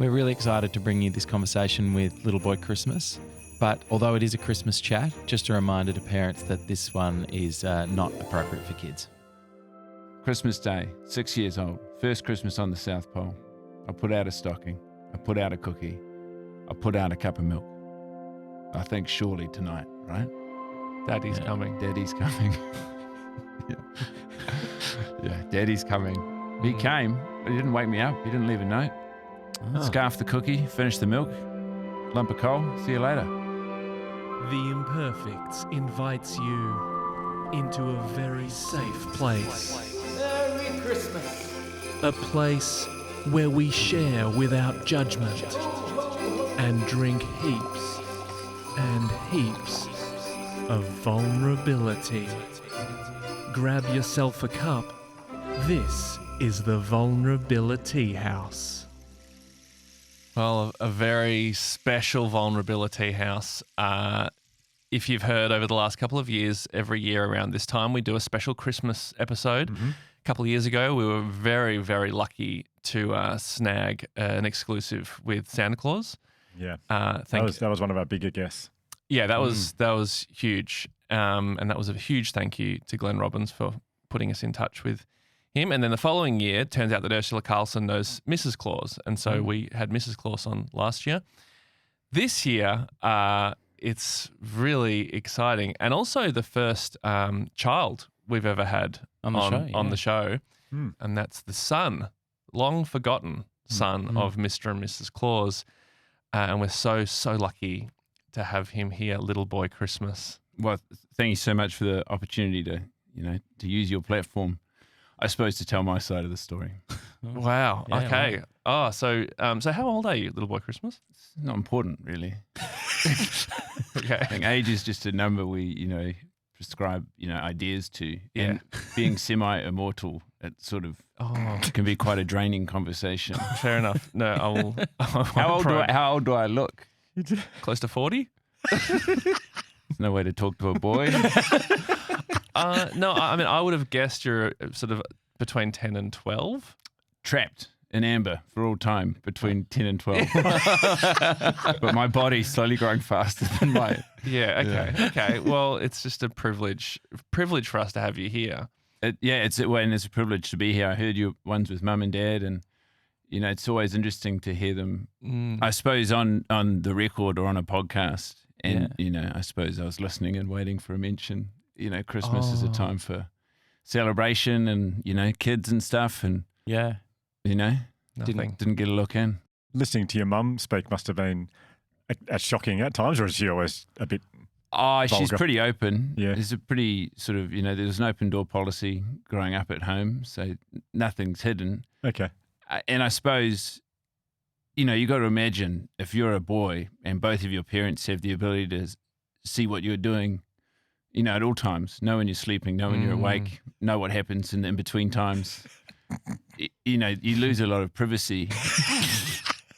We're really excited to bring you this conversation with Little Boy Christmas. But although it is a Christmas chat, just a reminder to parents that this one is not appropriate for kids. Christmas Day, 6 years old, first Christmas on the South Pole. I put out a stocking, I put out a cookie, I put out a cup of milk. I think surely tonight, right? Daddy's coming. Daddy's coming. Yeah, Daddy's coming. He came, but he didn't wake me up. He didn't leave a note. Scarf the cookie, finish the milk, lump of coal, see you later. The Imperfects invites you into a very safe place. Merry Christmas. A place where we share without judgment and drink heaps and heaps of vulnerability. Grab yourself a cup. This is the Vulnerability House. Well, a very special vulnerability house. If you've heard over the last couple of years, every year around this time, we do a special Christmas episode. A couple of years ago, we were very, very lucky to snag an exclusive with Santa Claus. Yeah, that was one of our bigger guests. Yeah, that was huge. And that was a huge thank you to Glenn Robbins for putting us in touch with him. And then the following year, it turns out that Ursula Carlson knows Mrs Claus. And so we had Mrs Claus on last year. This year, it's really exciting. And also the first child we've ever had on the show. And that's the son, long forgotten son of Mr and Mrs Claus. And we're so lucky to have him here, Little Boy Christmas. Well, thank you so much for the opportunity to use your platform, I suppose, to tell my side of the story. Wow. Yeah, okay. wow. Oh, so how old are you, Little Boy Christmas? It's not important, really. Okay. I think age is just a number we, prescribe, ideas to. Yeah. And being semi-immortal, it sort of can be quite a draining conversation. Fair enough. No, How old do I look? Close to 40? There's no way to talk to a boy. No, I mean, I would have guessed you're sort of between 10 and 12. Trapped in amber for all time between 10 and 12. But my body's slowly growing faster than my... Yeah, okay. Well, it's just a privilege for us to have you here. It's a privilege to be here. I heard your ones with mum and dad, and it's always interesting to hear them, I suppose, on the record or on a podcast. And, I suppose I was listening and waiting for a mention. Christmas is a time for celebration and, kids and stuff. And, didn't get a look in. Listening to your mum speak must have been shocking at times, or is she always a bit vulgar? She's pretty open. Yeah. There's a pretty sort of, there's an open door policy growing up at home, so nothing's hidden. Okay. And I suppose, you got to imagine if you're a boy and both of your parents have the ability to see what you're doing, at all times, know when you're sleeping, know when you're awake, know what happens in the in-between times. You lose a lot of privacy.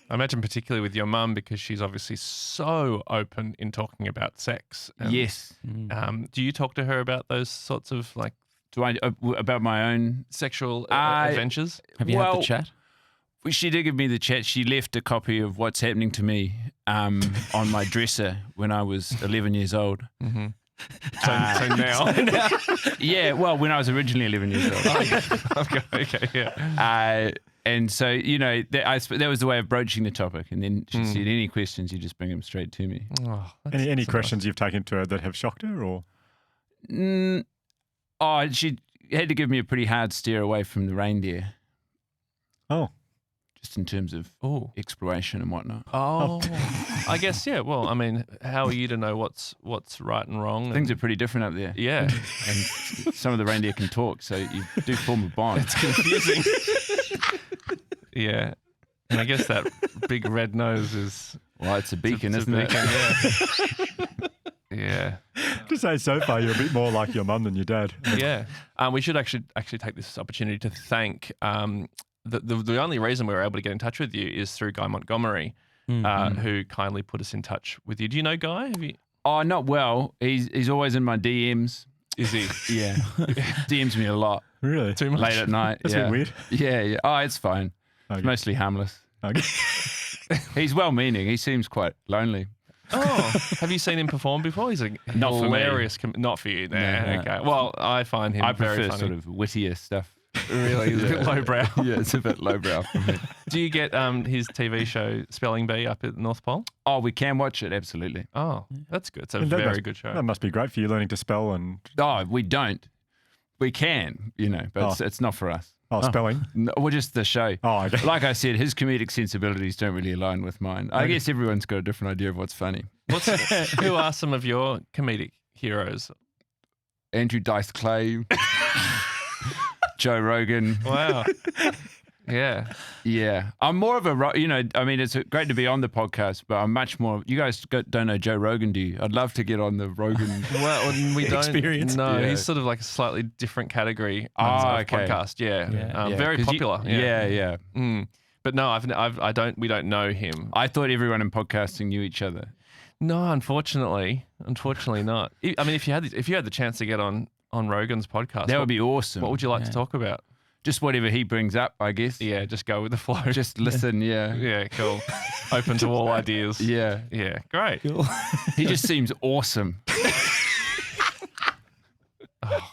I imagine particularly with your mum, because she's obviously so open in talking about sex. And, Yes. Do you talk to her about those sorts of About my own sexual adventures? Have you had the chat? She did give me the chat. She left a copy of What's Happening to Me on my dresser when I was 11 years old. Mm-hmm. So now? Yeah, well, when I was originally 11 years old. Okay, yeah. And so, that was the way of broaching the topic. And then she said, any questions, you just bring them straight to me. Oh, Any questions you've taken to her that have shocked her, or? She had to give me a pretty hard stare away from the reindeer. Oh. Just in terms of exploration and whatnot. Oh, I guess, yeah. Well, I mean, how are you to know what's right and wrong? Things are pretty different up there. Yeah. And some of the reindeer can talk, so you do form a bond. It's confusing. Yeah. And I guess that big red nose is... Well, it's a beacon, isn't it? Yeah. To say so far, you're a bit more like your mum than your dad. Yeah. We should actually take this opportunity to thank... The only reason we were able to get in touch with you is through Guy Montgomery, who kindly put us in touch with you. Do you know Guy? Have you? Oh, not well. He's always in my DMs. Is he? Yeah. DMs me a lot. Really? Too much? Late at night. That's a bit weird. Yeah. Oh, it's fine. Okay. It's mostly harmless. Okay. He's well-meaning. He seems quite lonely. Oh, have you seen him perform before? He's a Not for me. hilarious. Not for you. Nah, No. okay. Well, I find him I very prefer funny. sort of wittier stuff. Really, he's a bit lowbrow. Yeah, it's a bit lowbrow for me. Do you get his TV show Spelling Bee up at North Pole? Oh, we can watch it, absolutely. Oh, that's good. It's a And that very must- good show. That must be great for you learning to spell and Oh, we don't. We can, but it's not for us. spelling. No, or just the show. Oh, okay. Like I said, his comedic sensibilities don't really align with mine. I guess everyone's got a different idea of what's funny. Who are some of your comedic heroes? Andrew Dice Clay, Joe Rogan. Wow. Yeah. Yeah. I'm more of a, it's great to be on the podcast, but I'm much more, you guys don't know Joe Rogan, do you? I'd love to get on the Rogan. Well, we don't. Experience. No, Yeah. he's sort of like a slightly different category Okay. podcast. Yeah. Yeah, Very 'cause popular. Yeah. Mm. But no, we don't know him. I thought everyone in podcasting knew each other. No, unfortunately not. I mean, if you had the chance to get on Rogan's podcast, That would be awesome. What would you like to talk about? Just whatever he brings up, I guess. Yeah, just go with the flow. Just listen, yeah. Yeah, cool. Open to all ideas. Yeah. Yeah, great. He just seems awesome.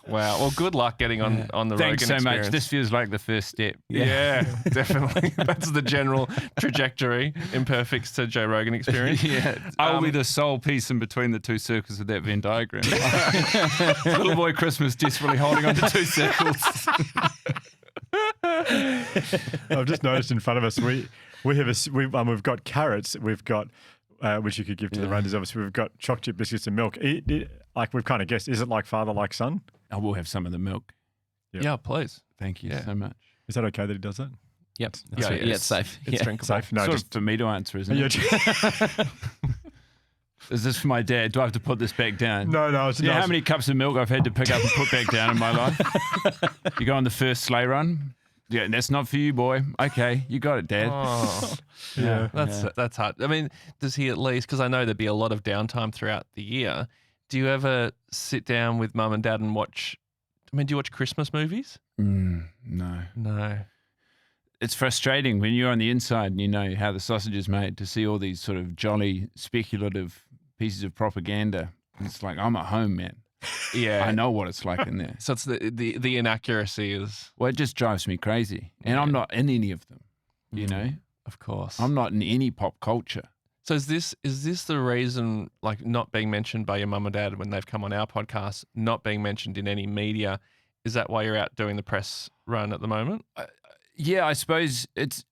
Wow. Well, good luck getting on the Thanks Rogan so experience. much. This feels like the first step. Yeah, definitely. That's the general trajectory. Imperfects to Joe Rogan experience. Yeah. I'll be the sole piece in between the two circles of that Venn diagram. Little boy Christmas desperately holding on to two circles. I've just noticed in front of us we've got carrots. We've got which you could give to the reindeers. Obviously, we've got chocolate chip biscuits and milk. Like we've kind of guessed, is it like father, like son? I will have some of the milk. Yeah, please. Thank you Yeah. so much. Is that okay that he does that? Yep. Yeah, It's safe. It's Yeah. drinkable. Safe? No, Sort just of for me to answer, isn't yeah, it? Is this for my dad? Do I have to put this back down? no. Do you know how many cups of milk I've had to pick up and put back down in my life? You go on the first sleigh run? Yeah, that's not for you, boy. Okay, you got it, Dad. Oh, Yeah. that's hard. I mean, does he at least, because I know there'd be a lot of downtime throughout the year, do you ever sit down with mum and dad and watch, do you watch Christmas movies? No. No. It's frustrating when you're on the inside and you know how the sausage is made to see all these sort of jolly, speculative pieces of propaganda. It's like, I'm at home, man. Yeah. I know what it's like in there. So it's the inaccuracy is, Well, it just drives me crazy. And I'm not in any of them, you know? of course. I'm not in any pop culture. So is this the reason, like, not being mentioned by your mum and dad when they've come on our podcast, not being mentioned in any media? Is that why you're out doing the press run at the moment? Yeah, I suppose it's.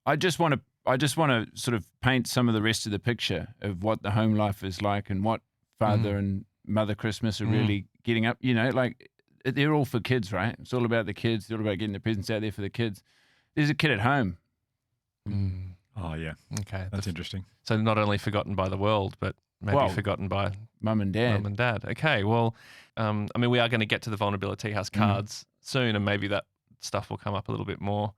I just want to sort of paint some of the rest of the picture of what the home life is like and what Father and Mother Christmas are really getting up. You know, like they're all for kids, right? It's all about the kids. It's all about getting the presents out there for the kids. There's a kid at home. Oh yeah, Okay. that's interesting. So not only forgotten by the world, but maybe Well, forgotten by Mum and Dad. mum and dad. Okay. Well, I mean, we are going to get to the Vulnerability House cards soon, and maybe that stuff will come up a little bit more.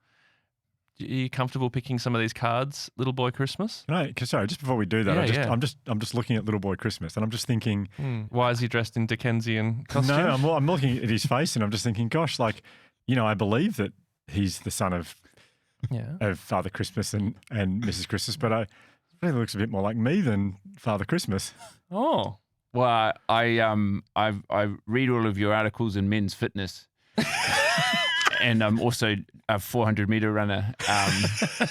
Are you comfortable picking some of these cards, Little Boy Christmas? Sorry, just before we do that, Yeah, I'm just looking at Little Boy Christmas, and I'm just thinking, Why is he dressed in Dickensian costume? no, I'm looking at his face, and I'm just thinking, gosh, like, I believe that he's the son of Father Christmas and Mrs. Christmas, but it really looks a bit more like me than Father Christmas. Oh. Well, I read all of your articles in Men's Fitness. And I'm also a 400-meter runner.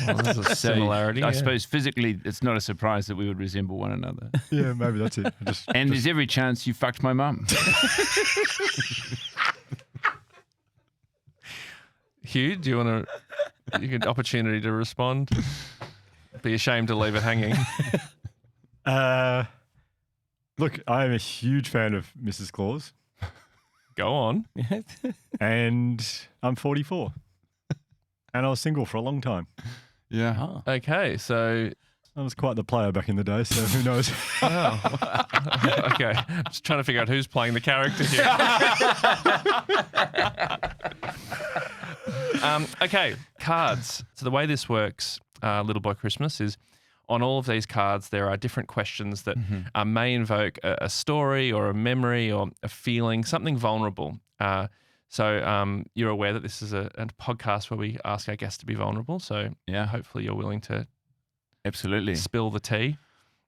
Well, there's a similarity. I suppose physically, it's not a surprise that we would resemble one another. Yeah, maybe that's it. And there's every chance you fucked my mum. Hugh, do you want to? You get an opportunity to respond. Be ashamed to leave it hanging. Look, I am a huge fan of Mrs. Claus, Go on. and I'm 44, and I was single for a long time. Yeah. Okay, so I was quite the player back in the day, so who knows? okay, just trying to figure out who's playing the character here. Okay, cards. So the way this works, Little Boy Christmas, is on all of these cards there are different questions that may invoke a story or a memory or a feeling, something vulnerable. So you're aware that this is a podcast where we ask our guests to be vulnerable. So Yeah. hopefully you're willing to Absolutely. spill the tea.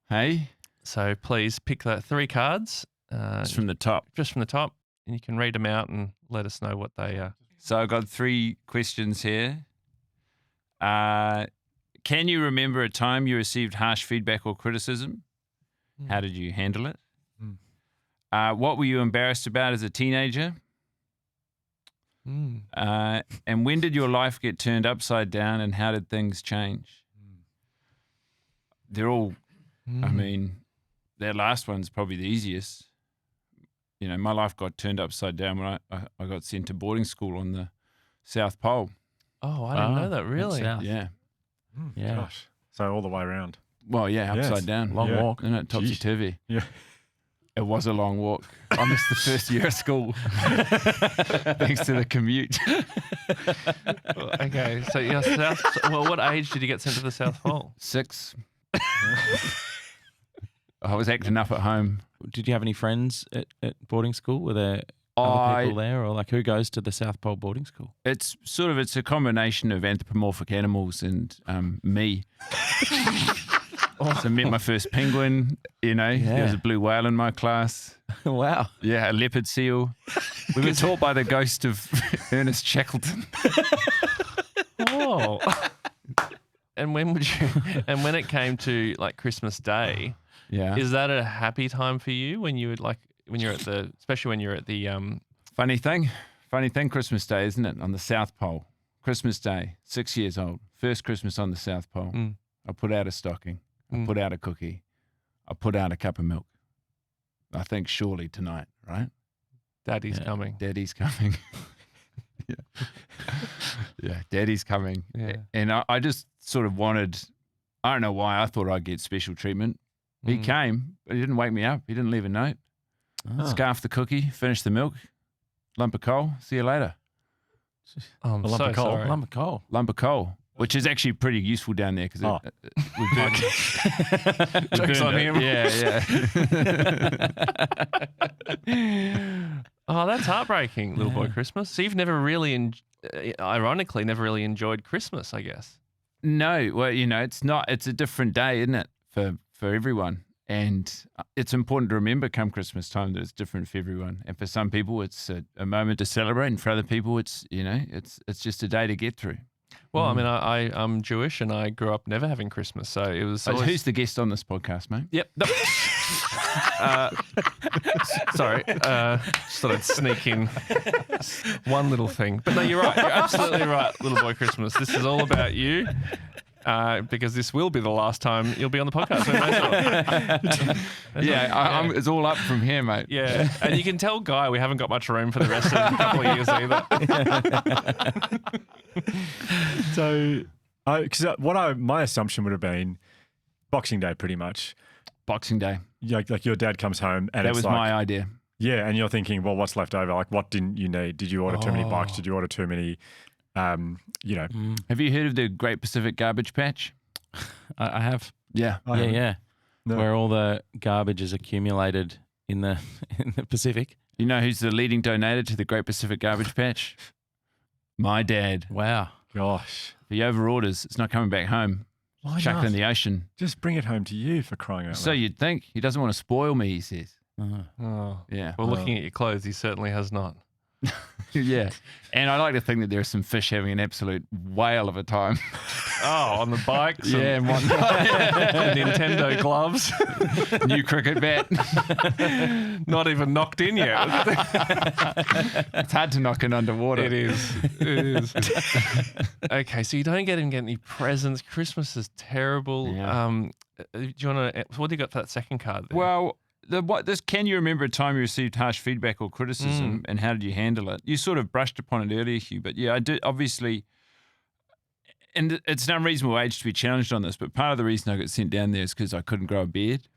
Hey, So please pick the 3 cards. it's from the top. Just from the top, and you can read them out and let us know what they are. So I've got 3 questions here. Can you remember a time you received harsh feedback or criticism? How did you handle it? What were you embarrassed about as a teenager? And when did your life get turned upside down and how did things change? They're all, I mean, that last one's probably the easiest. You know, my life got turned upside down when I got sent to boarding school on the South Pole. Oh, I didn't know that, really. South. Yeah. Yeah. Gosh. So all the way around. Well, yeah, Yes. upside down. Long Yeah. walk. Isn't it? Topsy-turvy. Yeah. It was a long walk. I missed the first year of school thanks to the commute. Okay, so you're what age did you get sent to the South Pole? 6. I was acting up at home. Did you have any friends at boarding school? Were there other people there, or like who goes to the South Pole boarding school? It's a combination of anthropomorphic animals and me. So I met my first penguin, you know, there was a blue whale in my class. Wow. Yeah, a leopard seal. We were taught by the ghost of Ernest Shackleton. Oh. And when it came to like Christmas Day, Yeah. is that a happy time for you when you would especially when you're at the Funny thing, Christmas Day, isn't it? On the South Pole. Christmas Day, 6 years old. First Christmas on the South Pole. I put out a stocking. I put out a cookie. I put out a cup of milk. I think surely tonight, right? Daddy's coming? Daddy's coming. Yeah, Daddy's coming. Yeah. And I just sort of wanted, I don't know why, I thought I'd get special treatment. He came, but he didn't wake me up. He didn't leave a note. Scarf the cookie, finish the milk, lump of coal, see you later. Oh, I'm A lump so of coal. sorry. Lump of coal. Lump of coal, which is actually pretty useful down there because we burn. Joke's on him. Yeah. Oh, that's heartbreaking, little boy Christmas. So you've never really, ironically, never really enjoyed Christmas, I guess. No, well, you know, it's a different day, isn't it, for everyone? And it's important to remember come Christmas time that it's different for everyone. And for some people, it's a moment to celebrate. And for other people, it's just a day to get through. Well, I mean, I'm Jewish and I grew up never having Christmas. So it was always... Who's the guest on this podcast, mate? Yep. No. Sorry. Just thought I'd sneak in one little thing. But no, you're right. You're absolutely right, little boy Christmas. This is all about you. Because this will be the last time you'll be on the podcast. It's all up from here, mate. Yeah, and you can tell Guy we haven't got much room for the rest of the couple of years either. So, my assumption would have been Boxing Day, pretty much. Boxing Day. Like your dad comes home and That it's was like, my idea. Yeah, and you're thinking, well, what's left over? Like, what didn't you need? Did you order too many bikes? Did you order too many? Have you heard of the Great Pacific Garbage Patch? I have. Yeah. Yeah. No. Where all the garbage is accumulated in the Pacific. You know who's the leading donator to the Great Pacific Garbage Patch? My dad. Wow. Gosh. If he over orders, it's not coming back home. Why Chuck it not? in the ocean. Just bring it home to you, for crying out loud. So you'd think. He doesn't want to spoil me, he says. Oh. Yeah. Well, looking at your clothes, he certainly has not. Yeah. And I like to think that there are some fish having an absolute whale of a time. Oh, on the bikes? Yeah, and whatnot. Nintendo gloves. New cricket bat. Not even knocked in yet. It's hard to knock in underwater. It is. Okay, so you don't get any presents. Christmas is terrible. Yeah. Do you want to? What do you got for that second card there? Well, can you remember a time you received harsh feedback or criticism and how did you handle it? You sort of brushed upon it earlier, Hugh, but yeah, I did obviously, and it's an unreasonable age to be challenged on this, but part of the reason I got sent down there is because I couldn't grow a beard,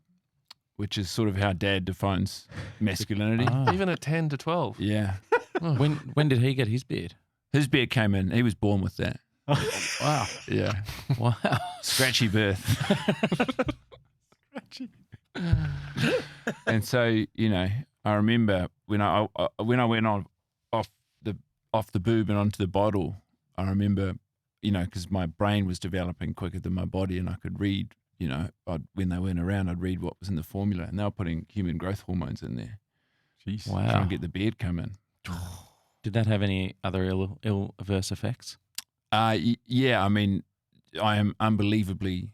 which is sort of how Dad defines masculinity. Even at 10 to 12. Yeah. When did he get his beard? His beard came in. He was born with that. Wow. Yeah. Wow. Scratchy birth. And so, you know, I remember when I went off the boob and onto the bottle, I remember because my brain was developing quicker than my body, and I could read, when they weren't around, I'd read what was in the formula, and they were putting human growth hormones in there. Jeez. Wow. Trying to get the beard come in. Did that have any other ill adverse effects? Yeah, I mean, I am unbelievably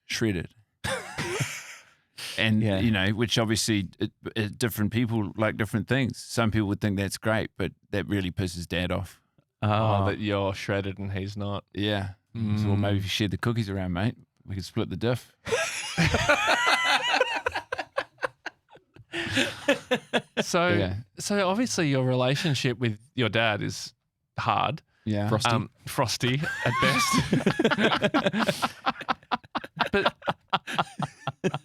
shredded. And, which obviously different people like different things. Some people would think that's great, but that really pisses Dad off. Oh, that you're shredded and he's not. Yeah. So, well, maybe if you shared the cookies around, mate, we could split the diff. So obviously your relationship with your dad is hard. Yeah. Frosty at best. But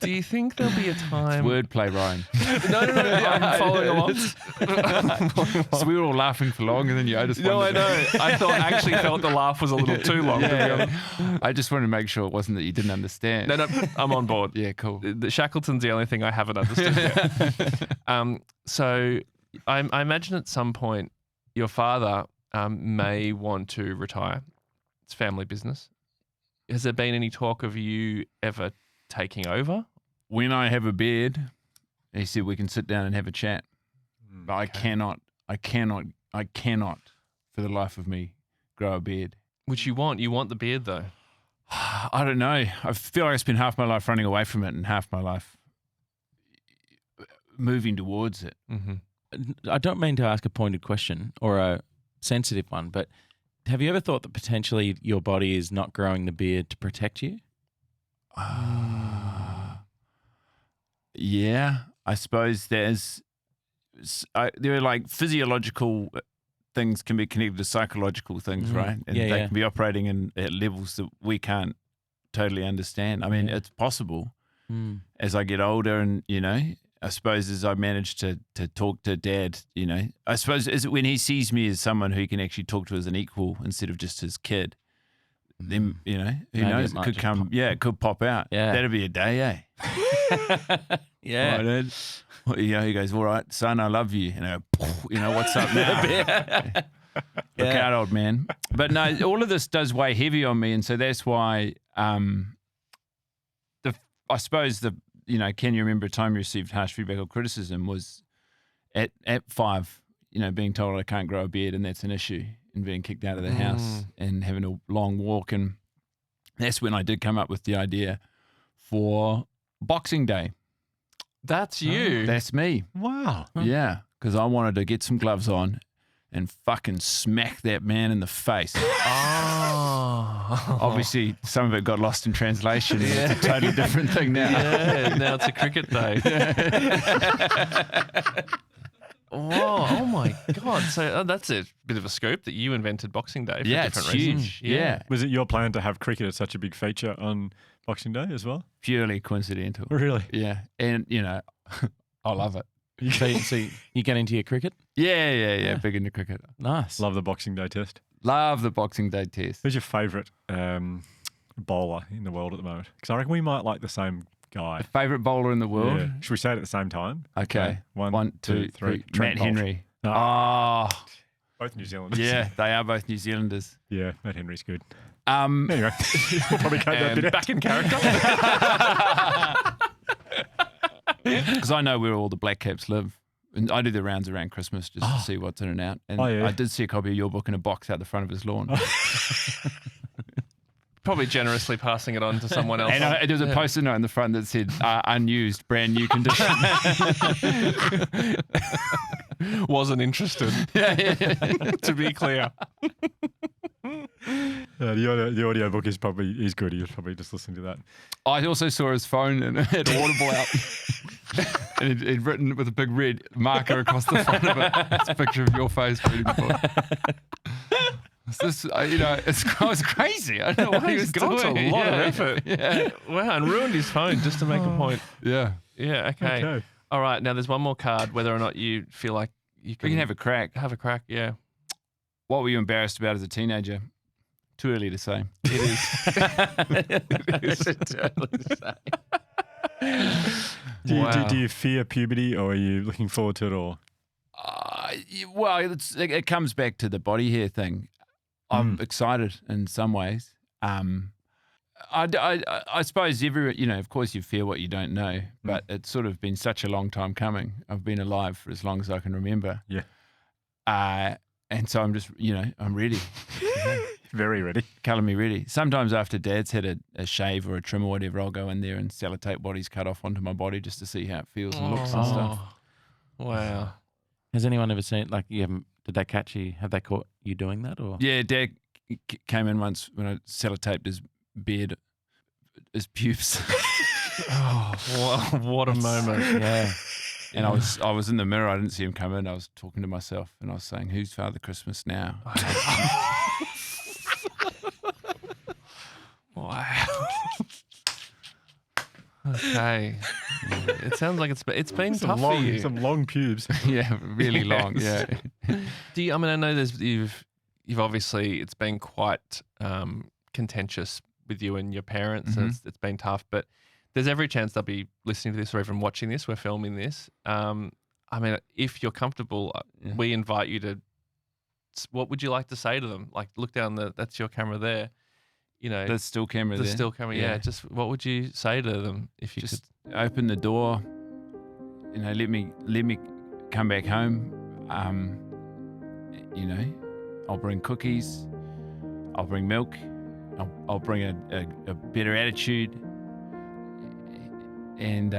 do you think there'll be a time? Wordplay, Ryan. No, I'm following along. So we were all laughing for long, and then I just No, I know. I actually felt the laugh was a little too long. To be honest. I just wanted to make sure it wasn't that you didn't understand. No, I'm on board. Yeah, cool. The Shackleton's the only thing I haven't understood yet. So I imagine at some point your father may want to retire. It's family business. Has there been any talk of you ever taking over? When I have a beard, he said we can sit down and have a chat. But I cannot for the life of me grow a beard. Which you want. You want the beard though. I don't know. I feel like I spent half my life running away from it and half my life moving towards it. Mm-hmm. I don't mean to ask a pointed question or a sensitive one, but have you ever thought that potentially your body is not growing the beard to protect you? Yeah, I suppose there are like physiological things can be connected to psychological things, right? And they can be operating at levels that we can't totally understand. I mean, it's possible as I get older and, I suppose as I manage to talk to Dad, I suppose when he sees me as someone who he can actually talk to as an equal instead of just his kid, then, who knows, it could come, it could pop out. Yeah. That'd be a day, eh? Yeah. All right, Ed. He goes, all right, son, I love you. And I go, what's up now? Look out, old man. But no, all of this does weigh heavy on me. And so that's why I suppose can you remember a time you received harsh feedback or criticism was at 5, being told I can't grow a beard and that's an issue, and being kicked out of the house and having a long walk. And that's when I did come up with the idea for Boxing Day. That's you. That's me. Wow. Yeah, because I wanted to get some gloves on and fucking smack that man in the face. Obviously, some of it got lost in translation. It's a totally different thing now. Yeah, now it's a cricket day. Whoa, oh my God. So that's a bit of a scoop that you invented Boxing Day for different it's reasons. huge. Yeah. Was it your plan to have cricket as such a big feature on Boxing Day as well? Purely coincidental. Really? Yeah. And, I love it. So you get into your cricket? Yeah. Big into cricket. Nice. Love the Boxing Day test. Love the Boxing Day test. Who's your favourite bowler in the world at the moment? Because I reckon we might like the same guy. Favourite bowler in the world? Yeah. Should we say it at the same time? Okay. One, two, three. Matt Henry. Oh. Oh, Both New Zealanders. yeah, they are both New Zealanders. Yeah, Matt Henry's good. Anyway, we'll probably cut that bit out. Back in character. because I know where all the black caps live. And I do the rounds around Christmas just to see what's in and out. And I did see a copy of your book in a box out the front of his lawn. Probably generously passing it on to someone else. And there was a post-it note in the front that said, unused, brand new condition. Wasn't interested. To be clear. The audio book is good. He was probably just listening to that. I also saw his phone and it had Audible out. And he'd written with a big red marker across the front of it. It's a picture of your face reading the book. It was crazy. I don't know what he was gone to doing. a lot of effort. Yeah. Wow, and ruined his phone just to make a point. Yeah. Yeah, okay. All right, now there's one more card, whether or not you feel like you We can have a crack. have a crack. Yeah. What were you embarrassed about as a teenager? Too early to say. It is. It is too early to say. Do you fear puberty, or are you looking forward to it all? Well, it comes back to the body hair thing. I'm excited in some ways. I suppose of course you fear what you don't know, but it's sort of been such a long time coming. I've been alive for as long as I can remember. Yeah. And so I'm just, I'm ready. Very ready. Colour me ready. Sometimes after Dad's had a shave or a trim or whatever, I'll go in there and sellotape what he's cut off onto my body just to see how it feels and looks and stuff. Wow. Has anyone ever seen, like, did they catch you? Have they caught you doing that? Or Yeah, Dad came in once when I sellotaped his beard, his pubes. What a moment. Yeah. And I was in the mirror. I didn't see him come in. I was talking to myself and I was saying, "Who's Father Christmas now?" Wow. Okay. It sounds like it's been tough for you. Some long pubes. Yeah, really long. Yeah. Do you? I mean, I know you've obviously it's been quite contentious with you and your parents. And it's been tough, but there's every chance they'll be listening to this or even watching this. We're filming this. I mean, if you're comfortable, we invite you to. What would you like to say to them? Like, look down that's your camera there. The still camera there. The still camera, yeah. Just what would you say to them if you just open the door? Let me come back home. I'll bring cookies. I'll bring milk. I'll bring a better attitude. And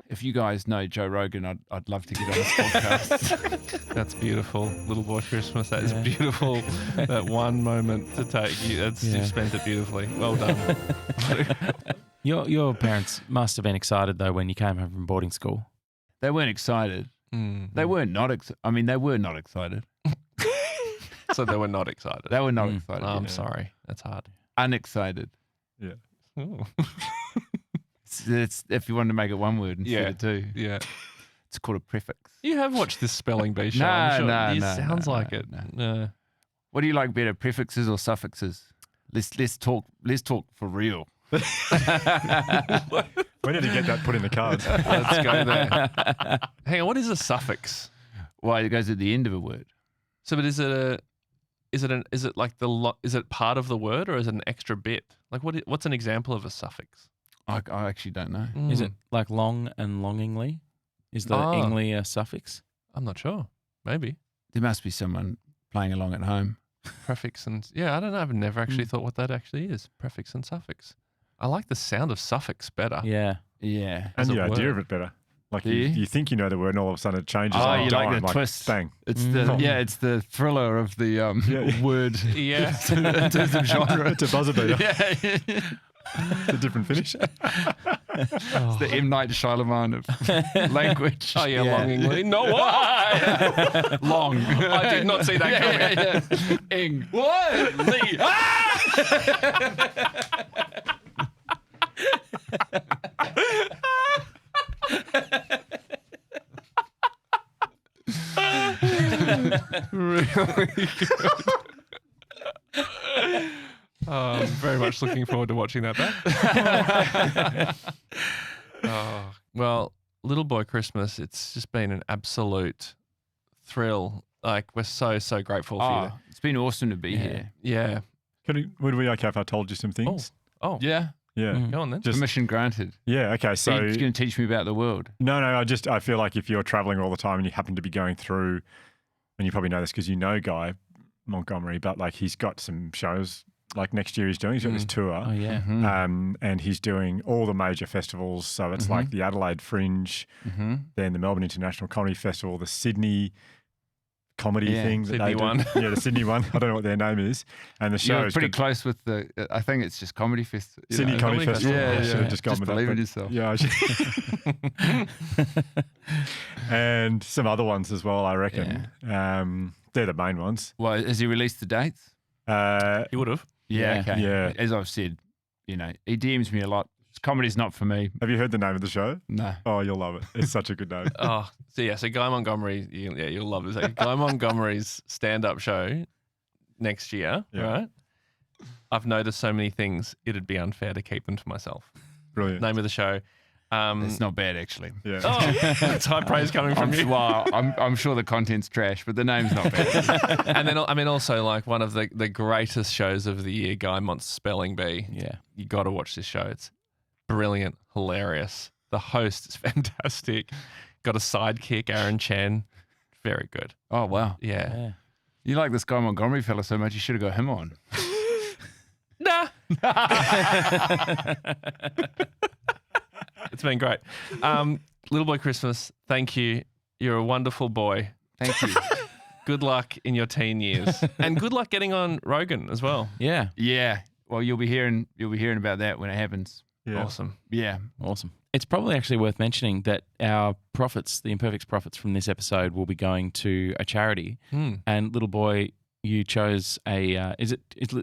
if you guys know Joe Rogan, I'd love to get on this podcast. That's beautiful. Little Boy Christmas, that is beautiful. That one moment to take you, you've spent it beautifully. Well done. Your parents must have been excited, though, when you came home from boarding school. They weren't excited. They were not excited. I mean, they were not excited. So they were not excited. They were not excited. I'm sorry. That's hard. Unexcited. Yeah. Ooh. It's if you wanted to make it one word instead of two. Yeah. It's called a prefix. You have watched this spelling bee show. I'm sure. No, It sounds like it. no. What do you like better, prefixes or suffixes? Let's talk for real. We need to get that put in the cards. Let's go there. Hang on, what is a suffix? Well, it goes at the end of a word. So, but is it part of the word or is it an extra bit? Like what's an example of a suffix? I actually don't know. Is it like long and longingly? Is the ingly a suffix? I'm not sure. Maybe. There must be someone playing along at home. Prefix and I don't know. I've never actually thought what that actually is. Prefix and suffix. I like the sound of suffix better. Yeah. Yeah. And the idea word. of it better. Like you think you know the word and all of a sudden it changes. Oh, on you dime, like the twist. Bang. It's it's the thriller of the word. Yeah. In terms of genre. It's a buzzer beater. Yeah. It's a different finish. It's the M. Night Shyamalan of language. Oh, yeah, longingly. No, what? Long. I did not see that coming. Ing. What? Lee. Really good. I'm very much looking forward to watching that back. Well, Little Boy Christmas, it's just been an absolute thrill. Like, we're so grateful for you. It's been awesome to be here. Yeah. Would we be okay if I told you some things? Oh. Yeah. Yeah. Go on then. Permission granted. Yeah. Okay. So you're going to teach me about the world. No. I feel like if you're traveling all the time and you happen to be going through, and you probably know this because you know Guy Montgomery, but like he's got some shows. Like next year he's got this tour. Oh, yeah. And he's doing all the major festivals. So it's like the Adelaide Fringe, then the Melbourne International Comedy Festival, the Sydney comedy thing. Sydney one. Yeah, the Sydney one. I don't know what their name is. And the show You're is pretty close with the, I think it's just Comedy Fest. Sydney Comedy Festival. Yeah, I should have just gone just with believe that. in yourself. Yeah. And some other ones as well, I reckon. They're the main ones. Well, has he released the dates? He would have. Yeah, okay. Yeah. As I've said, he DMs me a lot. Comedy's not for me. Have you heard the name of the show? No. Oh, you'll love it. It's such a good name. So Guy Montgomery, you'll love this. Guy Montgomery's stand-up show next year, right? I've noticed so many things, it'd be unfair to keep them to myself. Brilliant. Name of the show, It's not bad, actually. Yeah. Oh, that's high praise coming from you. Well, I'm sure the content's trash, but the name's not bad. And then, I mean, also like one of the greatest shows of the year, Guy Mont's Spelling Bee. Yeah. You got to watch this show. It's brilliant, hilarious. The host is fantastic. Got a sidekick, Aaron Chen. Very good. Oh, wow. Yeah. You like this Guy Montgomery fella so much, you should have got him on. Nah. It's been great. Little Boy Christmas, thank you. You're a wonderful boy. Thank you. Good luck in your teen years. And good luck getting on Rogan as well. Yeah. Yeah. Well, you'll be hearing about that when it happens. Yeah. Awesome. Yeah. Awesome. It's probably actually worth mentioning that our profits, the Imperfects profits from this episode, will be going to a charity. And little boy, you chose a.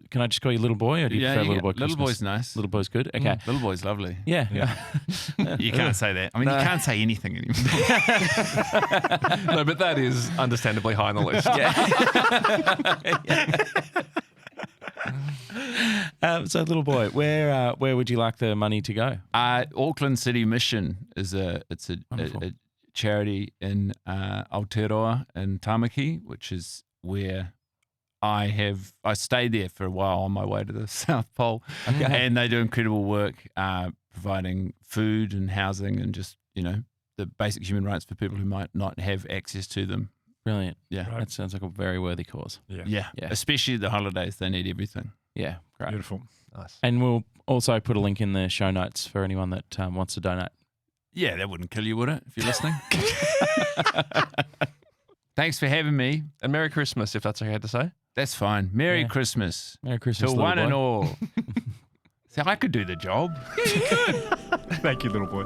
Can I just call you little boy, or do you prefer little boy? Little Christmas? boy's nice. Little boy's good. Okay. Little boy's lovely. Yeah. You can't say that. I mean, you can't say anything anymore. No, but that is understandably high on the list. So, little boy, where would you like the money to go? Auckland City Mission is a charity in Aotearoa in Tamaki, which is where I stayed there for a while on my way to the South Pole. Okay. And they do incredible work providing food and housing and just, the basic human rights for people who might not have access to them. Brilliant. Yeah. That sounds like a very worthy cause. Yeah. Especially the holidays, they need everything. Yeah. Great. Beautiful. Nice. And we'll also put a link in the show notes for anyone that wants to donate. Yeah, that wouldn't kill you, would it, if you're listening? Thanks for having me. And Merry Christmas, if that's okay to say. That's fine. Merry Christmas. Merry Christmas, to little one boy. and all. So I could do the job. Thank you, little boy.